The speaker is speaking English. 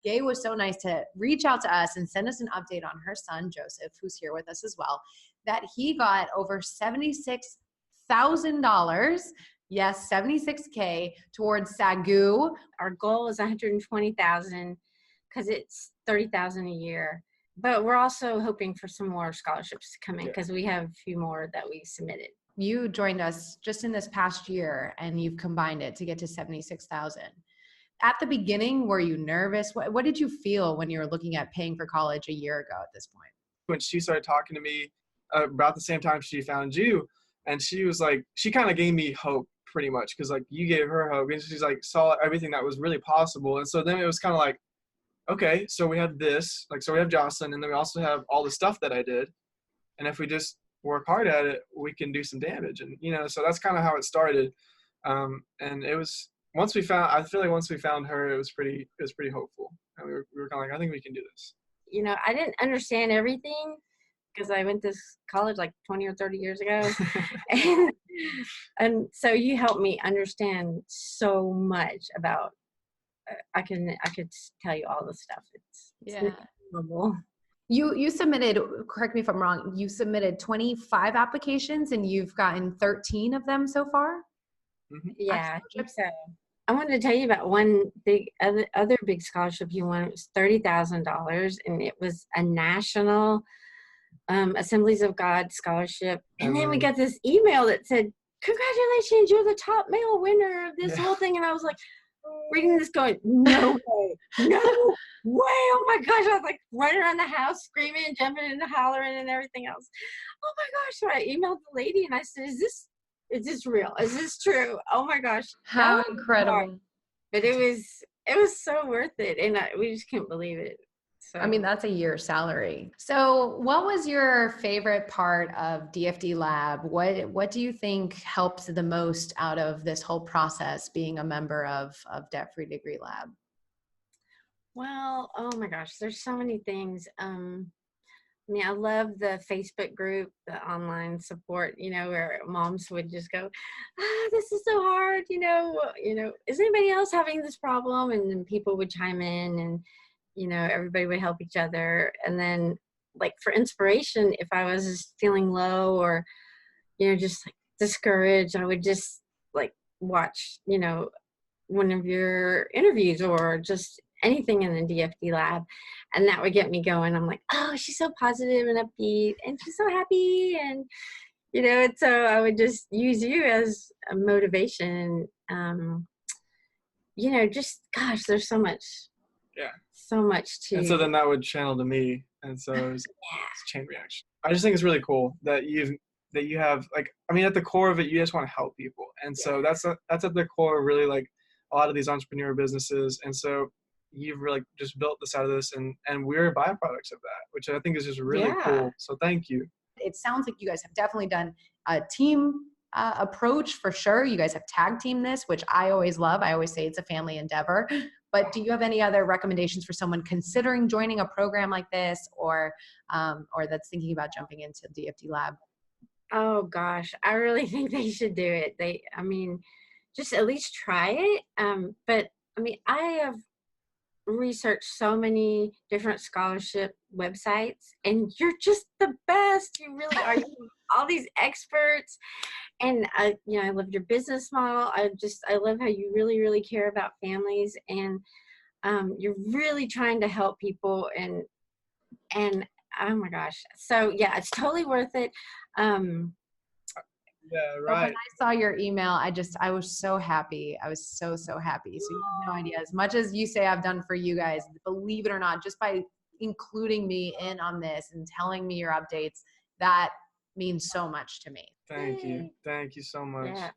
Gay was so nice to reach out to us and send us an update on her son, Joseph, who's here with us as well, that he got over $76,000. Yes, 76K towards SAGU. Our goal is 120,000 because it's 30,000 a year. But we're also hoping for some more scholarships to come in because we have a few more that we submitted. You joined us just in this past year and you've combined it to get to 76,000. At the beginning, were you nervous? What did you feel when you were looking at paying for college a year ago at this point? When she started talking to me about the same time she found you, and she was like, she kind of gave me hope pretty much because like you gave her hope, and she's like saw everything that was really possible. And so then it was kind of like, okay, so we have this, like, so we have Jocelyn, and then we also have all the stuff that I did. And if we just work hard at it, we can do some damage. And, you know, so that's kind of how it started. And it was, I feel like once we found her, it was pretty hopeful. And we were kind of like, I think we can do this. You know, I didn't understand everything because I went to college like 20 or 30 years ago. and so you helped me understand so much about, I could tell you all the stuff. It's incredible. You submitted, correct me if I'm wrong, you submitted 25 applications and you've gotten 13 of them so far? Mm-hmm. Yeah, I think so. I wanted to tell you about one other big scholarship you won. It was $30,000, and it was a national Assemblies of God scholarship. And then we got this email that said, "Congratulations, you're the top male winner of this whole thing." And I was like, reading this going, no way, no way. Oh my gosh. I was like running around the house, screaming and jumping and hollering and everything else. Oh my gosh. So I emailed the lady and I said, is this real? Is this true? Oh my gosh. How incredible. But it was so worth it. And we just couldn't believe it. So. I mean, that's a year's salary. So what was your favorite part of DFD Lab? What do you think helps the most out of this whole process, being a member of Debt Free Degree Lab? Well, oh my gosh, there's so many things. I mean, I love the Facebook group, the online support, you know, where moms would just go, this is so hard, you know, is anybody else having this problem? And then people would chime in and, you know, everybody would help each other. And then like for inspiration, if I was feeling low or, you know, just like discouraged, I would just like watch, you know, one of your interviews or just anything in the DFD Lab. And that would get me going. I'm like, oh, she's so positive and upbeat and she's so happy. And, you know, and so I would just use you as a motivation. You know, just, gosh, there's so much. Yeah. So much to. And so then that would channel to me. And so it was a chain reaction. I just think it's really cool that you have, like, I mean, at the core of it, you just want to help people. And so that's at the core of really like a lot of these entrepreneur businesses. And so you've really just built this out of this, and we're byproducts of that, which I think is just really cool. So thank you. It sounds like you guys have definitely done a team approach for sure. You guys have tag team this, which I always love. I always say it's a family endeavor. But do you have any other recommendations for someone considering joining a program like this, or that's thinking about jumping into DFD Lab? Oh gosh, I really think they should do it. I mean, just at least try it. But I mean, I have researched so many different scholarship websites, and you're just the best. You really are. You have all these experts, and you know, I love your business model. I love how you really, really care about families, and you're really trying to help people, and oh my gosh. So yeah, it's totally worth it. Yeah, right. When I saw your email, I was so happy. I was so happy. So you have no idea. As much as you say I've done for you guys, believe it or not, just by including me in on this and telling me your updates, that means so much to me. Thank you. Thank you so much. Yeah.